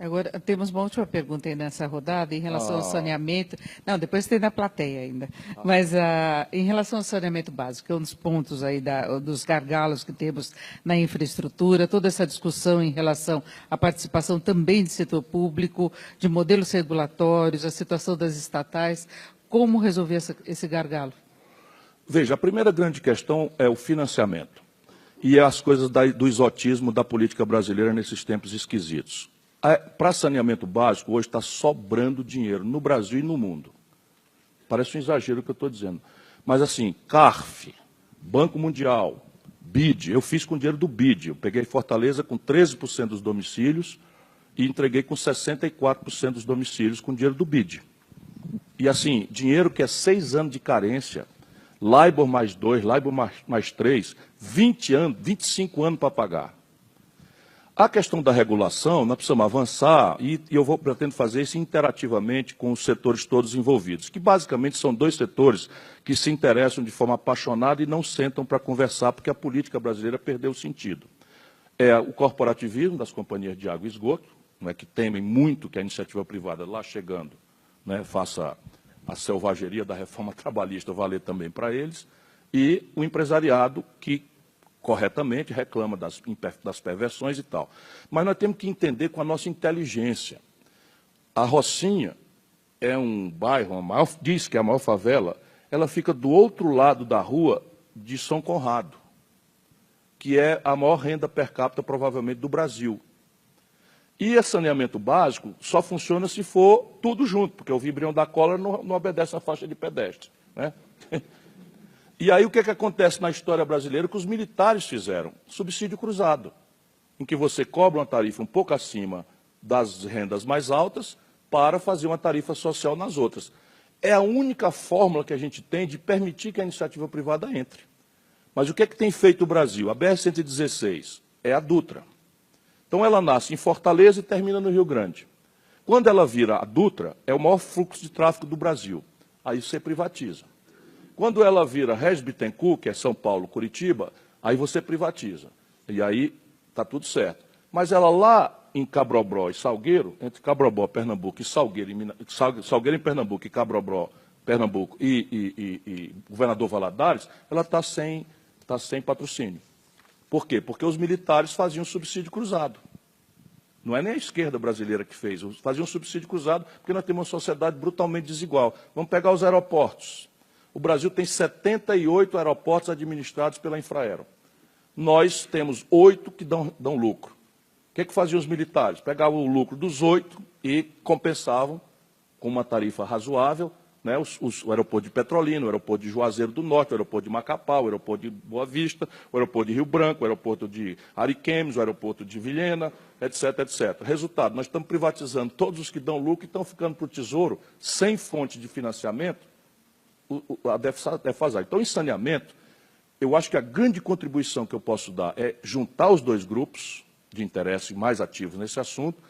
Agora, temos uma última pergunta aí nessa rodada em relação ao saneamento. Não, depois tem da plateia ainda. Mas em relação ao saneamento básico, que é um dos pontos aí dos gargalos que temos na infraestrutura, toda essa discussão em relação à participação também do setor público, de modelos regulatórios, a situação das estatais, como resolver esse gargalo? Veja, a primeira grande questão é o financiamento e as coisas do exotismo da política brasileira nesses tempos esquisitos. Para saneamento básico, hoje está sobrando dinheiro no Brasil e no mundo. Parece um exagero o que eu estou dizendo. Mas, assim, CARF, Banco Mundial, BID, eu fiz com dinheiro do BID. Eu peguei Fortaleza com 13% dos domicílios e entreguei com 64% dos domicílios com dinheiro do BID. E, assim, dinheiro que é 6 anos de carência, LIBOR mais 2, LIBOR mais 3, 20 anos, 25 anos para pagar. A questão da regulação, nós precisamos avançar, e eu pretendo fazer isso interativamente com os setores todos envolvidos, que basicamente são dois setores que se interessam de forma apaixonada e não sentam para conversar, porque a política brasileira perdeu o sentido. É o corporativismo das companhias de água e esgoto, né, que temem muito que a iniciativa privada, lá chegando, né, faça a selvageria da reforma trabalhista valer também para eles, e o empresariado que corretamente reclama das perversões e tal. Mas nós temos que entender com a nossa inteligência. A Rocinha é um bairro, diz que é a maior favela, ela fica do outro lado da rua de São Conrado, que é a maior renda per capita, provavelmente, do Brasil. E esse saneamento básico só funciona se for tudo junto, porque o vibrião da cólera não obedece à faixa de pedestre, né? E aí o que acontece na história brasileira que os militares fizeram? Subsídio cruzado, em que você cobra uma tarifa um pouco acima das rendas mais altas para fazer uma tarifa social nas outras. É a única fórmula que a gente tem de permitir que a iniciativa privada entre. Mas o que é que tem feito o Brasil? A BR-116 é a Dutra. Então ela nasce em Fortaleza e termina no Rio Grande. Quando ela vira a Dutra, é o maior fluxo de tráfego do Brasil. Aí você privatiza. Quando ela vira Regis Bittencourt, que é São Paulo, Curitiba, aí você privatiza. E aí está tudo certo. Mas ela lá em Cabrobró e Salgueiro, entre Cabrobró, Pernambuco e Salgueiro em Pernambuco e Cabrobró, Pernambuco e Governador Valadares, ela está sem patrocínio. Por quê? Porque os militares faziam subsídio cruzado. Não é nem a esquerda brasileira que fez, faziam subsídio cruzado porque nós temos uma sociedade brutalmente desigual. Vamos pegar os aeroportos. O Brasil tem 78 aeroportos administrados pela Infraero. Nós temos 8 que dão lucro. O que faziam os militares? Pegavam o lucro dos 8 e compensavam com uma tarifa razoável, né, o aeroporto de Petrolina, o aeroporto de Juazeiro do Norte, o aeroporto de Macapá, o aeroporto de Boa Vista, o aeroporto de Rio Branco, o aeroporto de Ariquemes, o aeroporto de Vilhena, etc, etc. Resultado, nós estamos privatizando todos os que dão lucro e estão ficando para o Tesouro sem fonte de financiamento, a defasagem. Então, em saneamento, eu acho que a grande contribuição que eu posso dar é juntar os dois grupos de interesse mais ativos nesse assunto,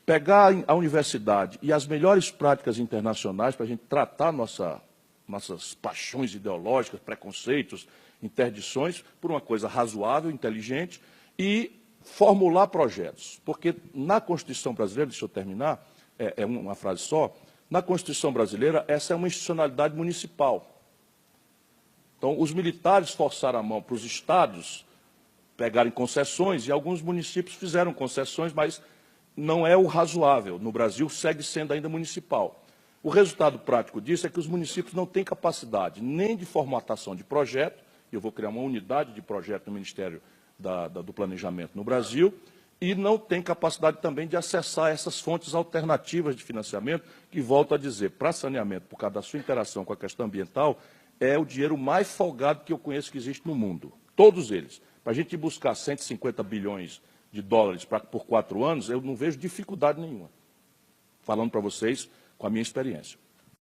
pegar a universidade e as melhores práticas internacionais para a gente tratar nossas paixões ideológicas, preconceitos, interdições, por uma coisa razoável, inteligente, e formular projetos. Porque na Constituição brasileira, deixa eu terminar, é uma frase só, na Constituição brasileira, essa é uma institucionalidade municipal. Então, os militares forçaram a mão para os estados pegarem concessões, e alguns municípios fizeram concessões, mas não é o razoável. No Brasil, segue sendo ainda municipal. O resultado prático disso é que os municípios não têm capacidade nem de formatação de projeto, e eu vou criar uma unidade de projeto no Ministério do Planejamento no Brasil, e não tem capacidade também de acessar essas fontes alternativas de financiamento, que, volto a dizer, para saneamento, por causa da sua interação com a questão ambiental, é o dinheiro mais folgado que eu conheço que existe no mundo. Todos eles. Para a gente buscar 150 bilhões de dólares por 4 anos, eu não vejo dificuldade nenhuma. Falando para vocês com a minha experiência.